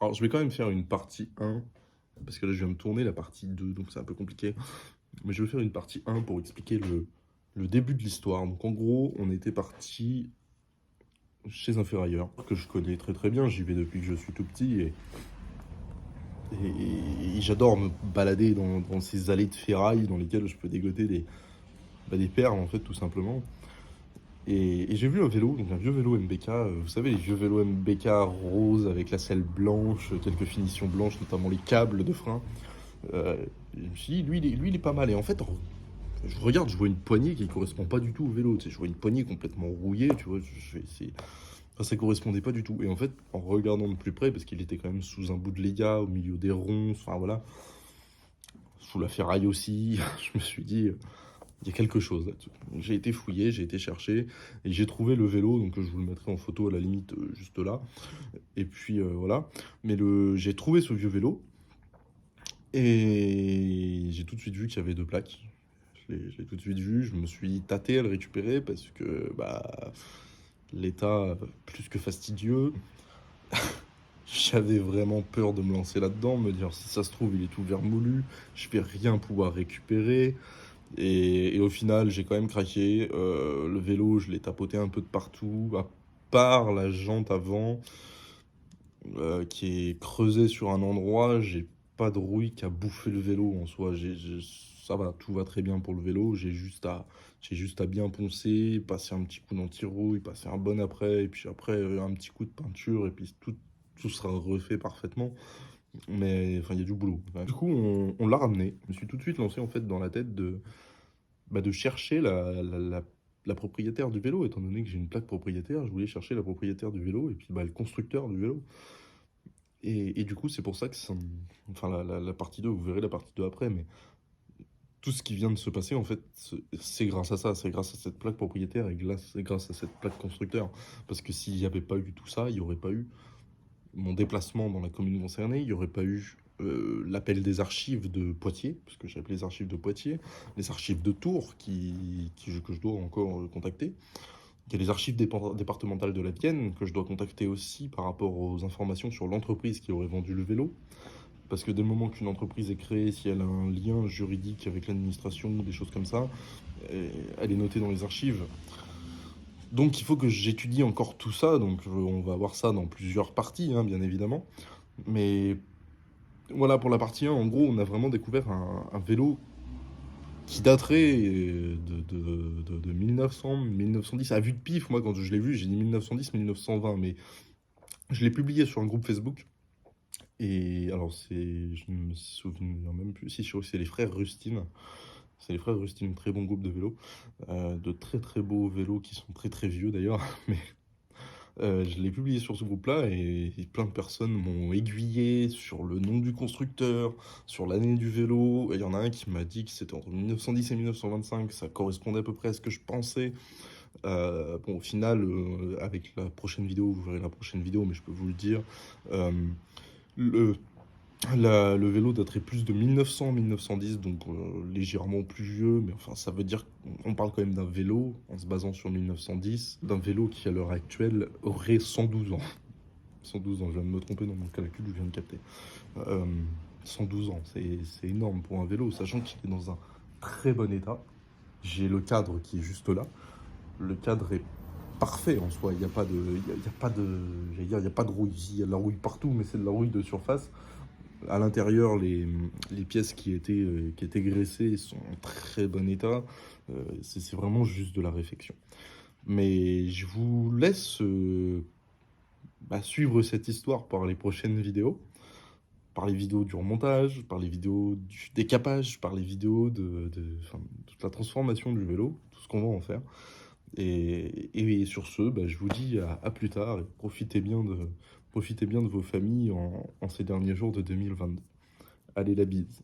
Alors, je vais quand même faire une partie 1, parce que là, je viens de tourner la partie 2, donc c'est un peu compliqué. Mais je vais faire une partie 1 pour expliquer le début de l'histoire. Donc, en gros, on était parti chez un ferrailleur que je connais très très bien. J'y vais depuis que je suis tout petit et j'adore me balader dans ces allées de ferraille dans lesquelles je peux dégoter des perles, en fait, tout simplement. Et j'ai vu un vélo, donc un vieux vélo MBK, vous savez, les vieux vélos MBK roses avec la selle blanche, quelques finitions blanches, notamment les câbles de frein. Euh, je me suis dit, lui, il est pas mal. Et en fait, je regarde, je vois une poignée qui correspond pas du tout au vélo. Tu sais, je vois une poignée complètement rouillée, tu vois. Enfin, ça correspondait pas du tout. Et en fait, en regardant de plus près, parce qu'il était quand même sous un bout de Lega, au milieu des ronces, enfin voilà, sous la ferraille aussi, je me suis dit, il y a quelque chose là-dessus. J'ai été fouillé, j'ai été chercher, et j'ai trouvé le vélo, donc je vous le mettrai en photo à la limite juste là. Et puis voilà. Mais j'ai trouvé ce vieux vélo, et j'ai tout de suite vu qu'il y avait deux plaques. Je l'ai tout de suite vu, je me suis tâté à le récupérer parce que bah, l'état plus que fastidieux. J'avais vraiment peur de me lancer là-dedans, me dire si ça se trouve il est tout vermoulu, je vais rien pouvoir récupérer. Et au final j'ai quand même craqué. Le vélo je l'ai tapoté un peu de partout, à part la jante avant qui est creusée sur un endroit, j'ai pas de rouille qui a bouffé le vélo en soi. Ça va, tout va très bien pour le vélo. J'ai juste à bien poncer, passer un petit coup d'anti-rouille, passer un bon après, et puis après un petit coup de peinture, et puis tout sera refait parfaitement. Mais enfin, il y a du boulot. Du coup, on l'a ramené. Je me suis tout de suite lancé en fait dans la tête de chercher la propriétaire du vélo, étant donné que j'ai une plaque propriétaire, je voulais chercher la propriétaire du vélo et puis bah, le constructeur du vélo. Et du coup, c'est pour ça que enfin, la partie 2, vous verrez la partie 2 après, mais tout ce qui vient de se passer, en fait, c'est grâce à ça, c'est grâce à cette plaque propriétaire et c'est grâce à cette plaque constructeur. Parce que s'il n'y avait pas eu tout ça, il n'y aurait pas eu mon déplacement dans la commune concernée, il n'y aurait pas eu l'appel des archives de Poitiers, parce que j'ai appelé les archives de Poitiers, les archives de Tours que je dois encore contacter. Il y a les archives départementales de la Vienne que je dois contacter aussi par rapport aux informations sur l'entreprise qui aurait vendu le vélo. Parce que dès le moment qu'une entreprise est créée, si elle a un lien juridique avec l'administration, des choses comme ça, elle est notée dans les archives. Donc il faut que j'étudie encore tout ça, donc on va voir ça dans plusieurs parties, hein, bien évidemment. Mais voilà, pour la partie 1, en gros, on a vraiment découvert un vélo qui daterait de 1900, 1910. À vue de pif, moi, quand je l'ai vu, j'ai dit 1910, 1920, mais je l'ai publié sur un groupe Facebook. Et alors, je ne me souviens même plus. Si, je crois que c'est les frères Rustin. C'est les frères Rustin, très bon groupe de vélos. De très très beaux vélos qui sont très très vieux d'ailleurs. Mais je l'ai publié sur ce groupe-là et plein de personnes m'ont aiguillé sur le nom du constructeur, sur l'année du vélo. Et il y en a un qui m'a dit que c'était entre 1910 et 1925. Ça correspondait à peu près à ce que je pensais. Bon, au final, avec la prochaine vidéo, vous verrez la prochaine vidéo, mais je peux vous le dire. euh, le, le vélo daterait plus de 1900-1910, donc légèrement plus vieux, mais enfin ça veut dire qu'on parle quand même d'un vélo, en se basant sur 1910, d'un vélo qui à l'heure actuelle aurait 112 ans. 112 ans, je viens de me tromper dans mon calcul, je viens de capter. Euh, 112 ans, c'est énorme pour un vélo, sachant qu'il est dans un très bon état. J'ai le cadre qui est juste là. Le cadre est parfait en soi, il n'y a pas de, il y a pas de, j'allais dire, il y a pas de rouille. Il y a de la rouille partout, mais c'est de la rouille de surface. À l'intérieur, les pièces qui étaient graissées sont en très bon état. C'est vraiment juste de la réfection. Mais je vous laisse suivre cette histoire par les prochaines vidéos. Par les vidéos du remontage, par les vidéos du décapage, par les vidéos enfin, toute la transformation du vélo, tout ce qu'on va en faire. Et sur ce, je vous dis à plus tard et profitez bien de vos familles en ces derniers jours de 2022. Allez, la bise.